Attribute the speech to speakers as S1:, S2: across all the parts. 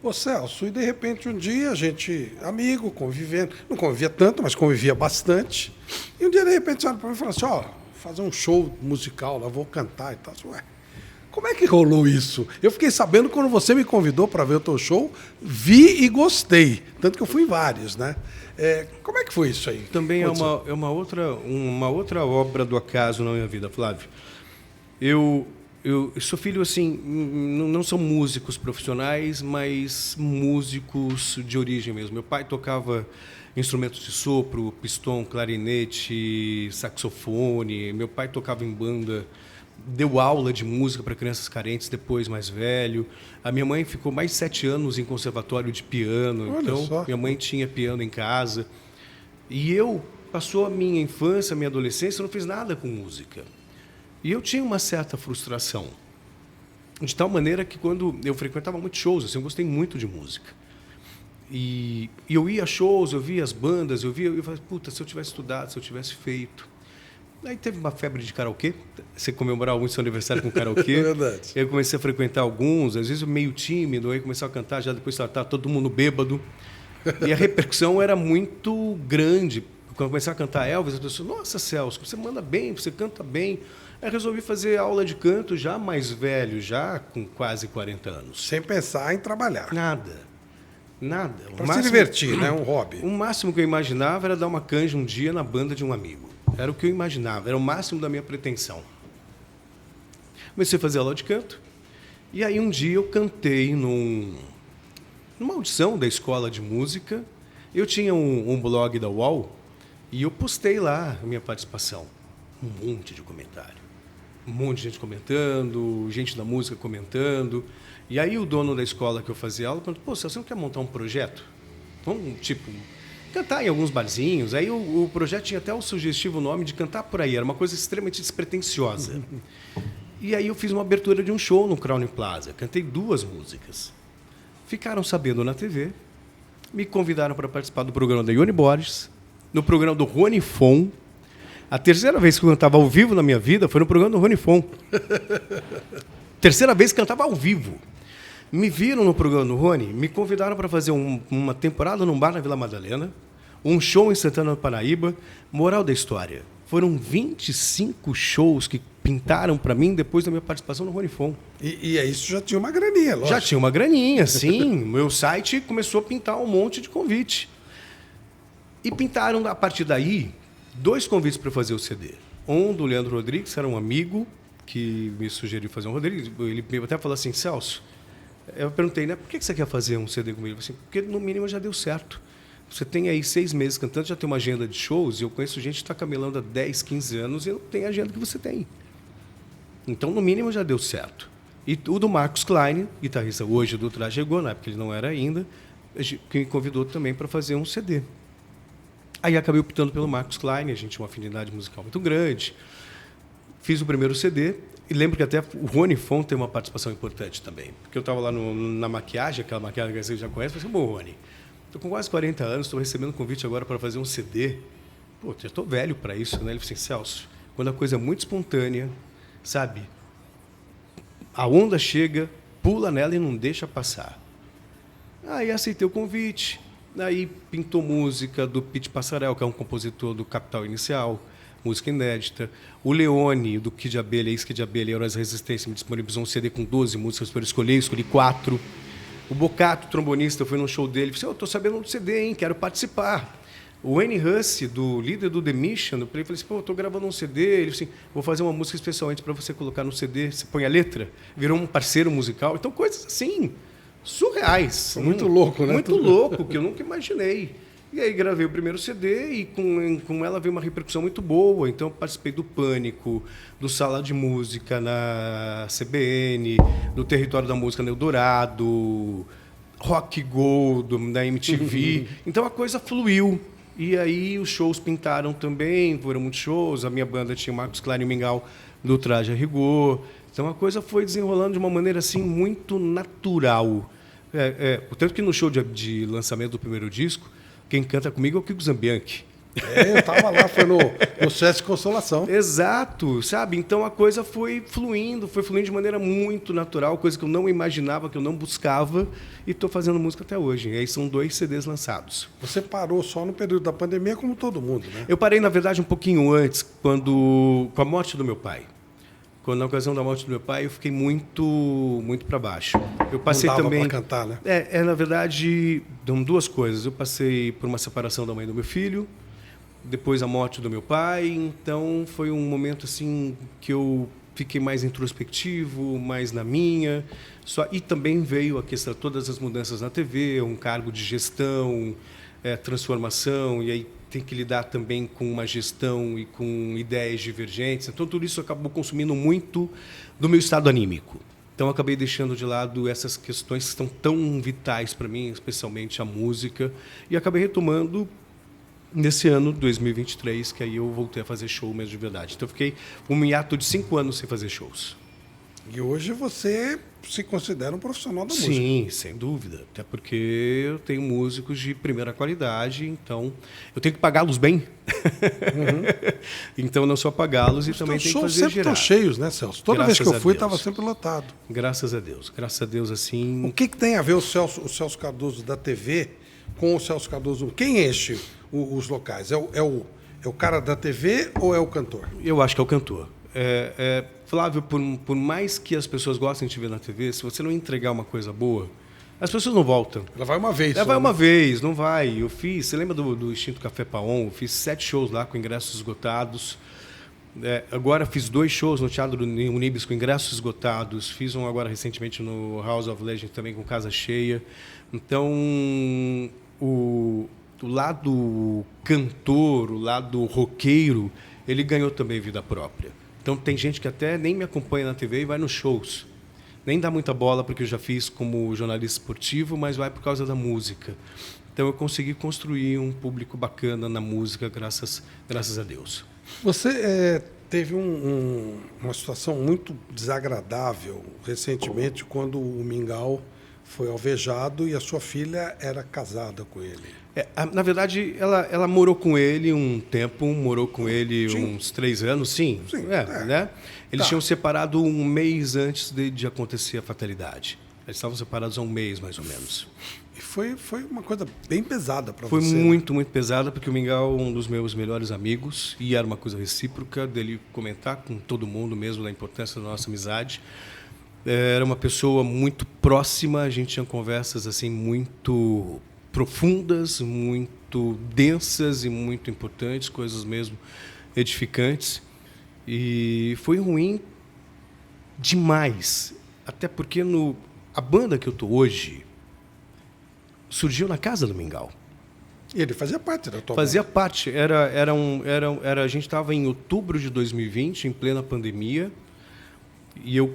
S1: Ô Celso, e de repente um dia a gente, amigo, convivendo, não convivia tanto, mas convivia bastante. E um dia de repente você olha para mim e fala assim, ó, fazer um show musical lá, vou cantar e tal. Ué, como é que rolou isso? Eu fiquei sabendo quando você me convidou para ver o teu show, vi e gostei. Tanto que eu fui em vários, né? Como é que foi isso aí?
S2: Também é uma outra obra do acaso na minha vida, Flávio. Eu sou filho, assim, não são músicos profissionais, mas músicos de origem mesmo. Meu pai tocava instrumentos de sopro, pistão, clarinete, saxofone. Meu pai tocava em banda, deu aula de música para crianças carentes, depois mais velho. A minha mãe ficou mais 7 anos em conservatório de piano.
S1: Olha
S2: Então,
S1: só.
S2: minha mãe tinha piano em casa. E eu, passou a minha infância, a minha adolescência, eu não fiz nada com música. E eu tinha uma certa frustração. De tal maneira que quando eu frequentava muitos shows, assim, eu gostei muito de música. E eu ia a shows, eu via as bandas, eu falava, puta, se eu tivesse estudado, se eu tivesse feito. Aí teve uma febre de karaokê, você comemorava muito seu aniversário com karaokê.
S1: É verdade.
S2: Eu comecei a frequentar alguns, às vezes meio tímido, aí começava a cantar, já depois estava todo mundo bêbado. E a repercussão era muito grande. Quando eu comecei a cantar Elvis, eu disse, nossa, Celso, você manda bem, você canta bem. Aí resolvi fazer aula de canto já mais velho, já com quase 40 anos.
S1: Sem pensar em trabalhar.
S2: Nada.
S1: Para se divertir, né? Um hobby.
S2: O máximo que eu imaginava era dar uma canja um dia na banda de um amigo. Era o que eu imaginava, era o máximo da minha pretensão. Comecei a fazer aula de canto. E aí um dia eu cantei numa audição da escola de música. Eu tinha um blog da UOL e eu postei lá a minha participação. Um monte de comentário. Um monte de gente comentando, gente da música comentando. E aí o dono da escola que eu fazia aula perguntou, pô, você não quer montar um projeto? Vamos, tipo, cantar em alguns barzinhos. Aí o projeto tinha até o sugestivo nome de Cantar Por Aí. Era uma coisa extremamente despretensiosa. E aí eu fiz uma abertura de um show no Crowne Plaza. Cantei 2 músicas. Ficaram sabendo na TV. Me convidaram para participar do programa da Ione Borges, no programa do Rony Fon. A terceira vez que eu cantava ao vivo na minha vida foi no programa do Rony Fon. Terceira vez que cantava ao vivo. Me viram no programa do Rony, me convidaram para fazer uma temporada num bar na Vila Madalena, um show em Santana do Paraíba. Moral da história, foram 25 shows que pintaram para mim depois da minha participação no Rony Fon.
S1: E aí isso já tinha uma graninha, lógico.
S2: Já tinha uma graninha, sim. Meu site começou a pintar um monte de convite. E pintaram, a partir daí, 2 convites para fazer o CD. Um do Leandro Rodrigues, que era um amigo que me sugeriu fazer um Rodrigues. Ele até falou assim, Celso, eu perguntei, né, por que você quer fazer um CD comigo? Ele falou assim, porque no mínimo já deu certo. Você tem aí 6 meses cantando, já tem uma agenda de shows, e eu conheço gente que está camelando há 10, 15 anos e não tem a agenda que você tem. Então, no mínimo, já deu certo. E o do Marcos Klein, guitarrista hoje do Traje Rigor, na época ele não era ainda, que me convidou também para fazer um CD. Aí acabei optando pelo Marcos Klein, a gente tinha uma afinidade musical muito grande. Fiz o primeiro CD, e lembro que até o Rony Fon tem uma participação importante também. Porque eu estava lá na maquiagem, aquela maquiagem que você já conhece, eu falei assim, bom, Rony, estou com quase 40 anos, estou recebendo um convite agora para fazer um CD. Pô, já estou velho para isso, né? Ele falou assim, Celso, quando a coisa é muito espontânea, sabe? A onda chega, pula nela e não deixa passar. Aí aceitei o convite. Aí pintou música do Pete Passarel, que é um compositor do Capital Inicial, música inédita. O Leone, do Kid Abelha, ex-Kid Abelha, Heróis da Resistência, me disponibilizou um CD com 12 músicas para eu escolhi 4. O Bocato, trombonista, eu fui num show dele, falei, eu estou sabendo do CD, hein, quero participar. O N. Hussey, do líder do The Mission, eu falei assim, pô, eu estou gravando um CD, ele assim, vou fazer uma música especialmente para você colocar no CD, você põe a letra, virou um parceiro musical, então coisas assim, surreais.
S1: Muito louco, né?
S2: Muito louco, que eu nunca imaginei. E aí gravei o primeiro CD e com ela veio uma repercussão muito boa. Então eu participei do Pânico, do Sala de Música na CBN, do Território da Música no Eldorado, Rock Go da MTV. Então a coisa fluiu. E aí os shows pintaram também, foram muitos shows. A minha banda tinha o Marcos Klein e o Mingau do Traje a Rigor. Então a coisa foi desenrolando de uma maneira assim muito natural. Tanto que no show de lançamento do primeiro disco, quem canta comigo é o Kiko Zambianchi.
S1: Eu estava lá, foi no Sesc Consolação.
S2: Exato, sabe? Então a coisa foi fluindo de maneira muito natural, coisa que eu não imaginava, que eu não buscava, e estou fazendo música até hoje. E aí são 2 CDs lançados.
S1: Você parou só no período da pandemia, como todo mundo, né?
S2: Eu parei, na verdade, um pouquinho antes, com a morte do meu pai. Quando, na ocasião da morte do meu pai, eu fiquei muito para baixo. Eu passei
S1: não dava
S2: também
S1: para cantar, né?
S2: Na verdade, dão 2 coisas. Eu passei por uma separação da mãe do meu filho, depois a morte do meu pai, então foi um momento assim que eu fiquei mais introspectivo, mais na minha. E também veio a questão todas as mudanças na TV, um cargo de gestão, transformação, e aí tem que lidar também com uma gestão e com ideias divergentes. Então tudo isso acabou consumindo muito do meu estado anímico. Então eu acabei deixando de lado essas questões que estão tão vitais para mim, especialmente a música, e acabei retomando nesse ano, 2023, que aí eu voltei a fazer show mesmo de verdade. Então eu fiquei um hiato de 5 anos sem fazer shows.
S1: E hoje você se considera um profissional da música.
S2: Sim, sem dúvida. Até porque eu tenho músicos de primeira qualidade, então eu tenho que pagá-los bem. Uhum. Então não só pagá-los e também tenho que fazer
S1: sempre
S2: girar.
S1: Estão cheios, né, Celso? Toda
S2: Graças
S1: vez que eu fui,
S2: a Deus.
S1: estava sempre lotado.
S2: Graças a Deus. Graças a Deus, assim...
S1: O que tem a ver o Celso Cardoso da TV com o Celso Cardoso? Quem enche os locais? É o cara da TV ou é o cantor?
S2: Eu acho que é o cantor. Flávio, por mais que as pessoas gostem de te ver na TV, se você não entregar uma coisa boa, as pessoas não voltam.
S1: Ela vai uma vez.
S2: Ela vai uma vez, não vai. Você lembra do Extinto Café Paon? Eu fiz 7 shows lá com ingressos esgotados. Agora fiz 2 shows no Teatro Unibis com ingressos esgotados. Fiz um agora recentemente no House of Legends também com casa cheia. Então, o lado cantor, o lado roqueiro, ele ganhou também vida própria. Então tem gente que até nem me acompanha na TV e vai nos shows. Nem dá muita bola porque eu já fiz como jornalista esportivo, mas vai por causa da música. Então eu consegui construir um público bacana na música, graças a Deus.
S1: Você teve uma situação muito desagradável recentemente quando o Mingau foi alvejado e a sua filha era casada com ele.
S2: Na verdade, ela morou com ele um tempo, morou com ele uns 3 anos, sim. Né? Eles tinham separado um mês antes de acontecer a fatalidade. Eles estavam separados há um mês, mais ou menos.
S1: E foi uma coisa bem pesada para você.
S2: Foi muito, muito pesada, porque o Mingau é um dos meus melhores amigos, e era uma coisa recíproca dele comentar com todo mundo mesmo da importância da nossa amizade. Era uma pessoa muito próxima, a gente tinha conversas assim muito profundas, muito densas e muito importantes, coisas mesmo edificantes. E foi ruim demais, até porque a banda que eu tô hoje surgiu na casa do Mingau.
S1: E ele fazia parte da tua
S2: Fazia
S1: banda.
S2: parte. A gente estava em outubro de 2020, em plena pandemia. E eu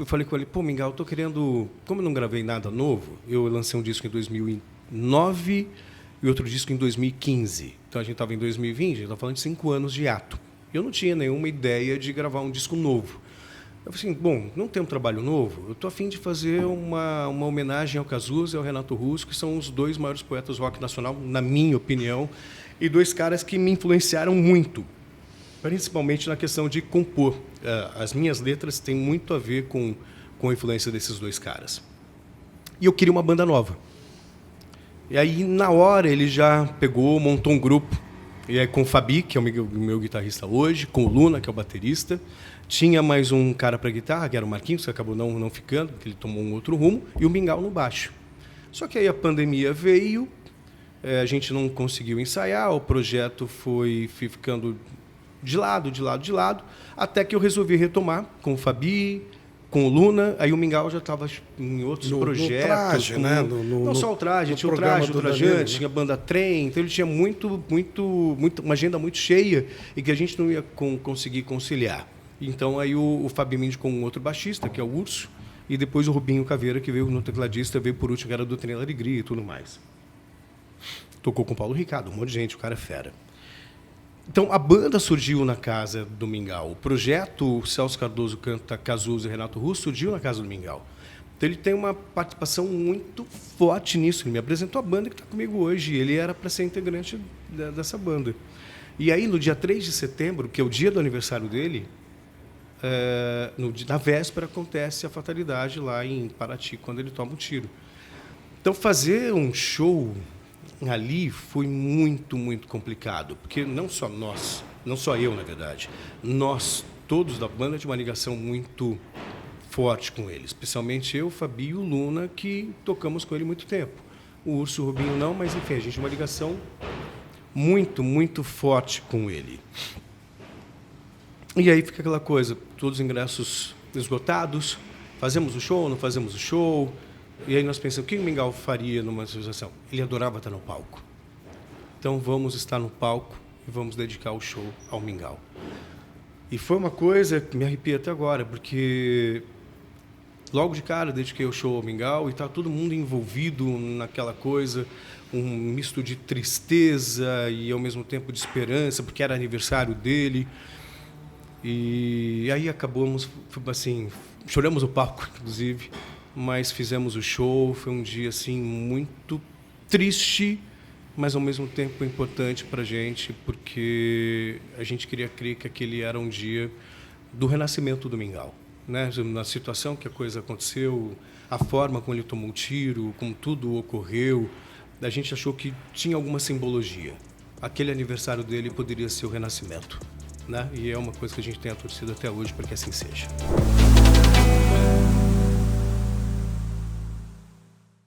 S2: falei com ele, Mingau, eu tô querendo, como eu não gravei nada novo, eu lancei um disco em 2009 e outro disco em 2015. Então a gente estava em 2020, a gente estava falando de 5 anos de hiato. Eu não tinha nenhuma ideia de gravar um disco novo. Eu falei assim, não tem um trabalho novo, eu tô a fim de fazer uma homenagem ao Cazuza e ao Renato Russo, que são os 2 maiores poetas do rock nacional, na minha opinião, e 2 caras que me influenciaram muito. Principalmente na questão de compor. As minhas letras têm muito a ver com a influência desses 2 caras. E eu queria uma banda nova. E aí, na hora, ele já montou um grupo. E aí, com o Fabi, que é o meu guitarrista hoje, com o Luna, que é o baterista. Tinha mais um cara para guitarra, que era o Marquinhos, que acabou não ficando, porque ele tomou um outro rumo, e o Mingau no baixo. Só que aí a pandemia veio, a gente não conseguiu ensaiar, o projeto foi ficando de lado, até que eu resolvi retomar com o Fabi, com o Luna. Aí o Mingau já estava em outros projetos. No
S1: traje, né?
S2: Não só o traje, tinha o traje, o trajante, tinha a banda Trem. Então ele tinha uma agenda muito cheia e que a gente não ia conseguir conciliar. Então aí o Fabi me indicou um outro baixista, que é o Urso, e depois o Rubinho Caveira, que veio no tecladista, veio por último, que era do Trem Alegria e tudo mais. Tocou com o Paulo Ricardo, um monte de gente, o cara é fera. Então, a banda surgiu na casa do Mingau. O projeto Celso Cardoso canta Cazuza e Renato Russo surgiu na casa do Mingau. Então ele tem uma participação muito forte nisso. Ele me apresentou a banda que está comigo hoje. Ele era para ser integrante dessa banda. E aí, no dia 3 de setembro, que é o dia do aniversário dele, na véspera acontece a fatalidade lá em Paraty, quando ele toma um tiro. Então, fazer um show ali foi muito, muito complicado. Porque não só nós, não só eu, na verdade, nós, todos da banda, tinha uma ligação muito forte com ele, especialmente eu, Fabi e o Luna, que tocamos com ele muito tempo. O Urso e o Rubinho não, mas enfim, a gente tinha uma ligação muito, muito forte com ele. E aí fica aquela coisa, todos os ingressos esgotados, fazemos o show, não fazemos o show, e aí nós pensamos, o que o Mingau faria numa situação? Ele adorava estar no palco. Então vamos estar no palco e vamos dedicar o show ao Mingau. E foi uma coisa que me arrepia até agora, porque logo de cara dediquei o show ao Mingau e está todo mundo envolvido naquela coisa, um misto de tristeza e ao mesmo tempo de esperança, porque era aniversário dele. E aí acabamos, assim, choramos o palco, inclusive, mas fizemos o show. Foi um dia assim muito triste, mas ao mesmo tempo importante para a gente, porque a gente queria crer que aquele era um dia do renascimento do Mingau, né? Na situação que a coisa aconteceu, a forma como ele tomou o tiro, como tudo ocorreu, a gente achou que tinha alguma simbologia. Aquele aniversário dele poderia ser o renascimento, né? E é uma coisa que a gente tem a torcida até hoje para que assim seja.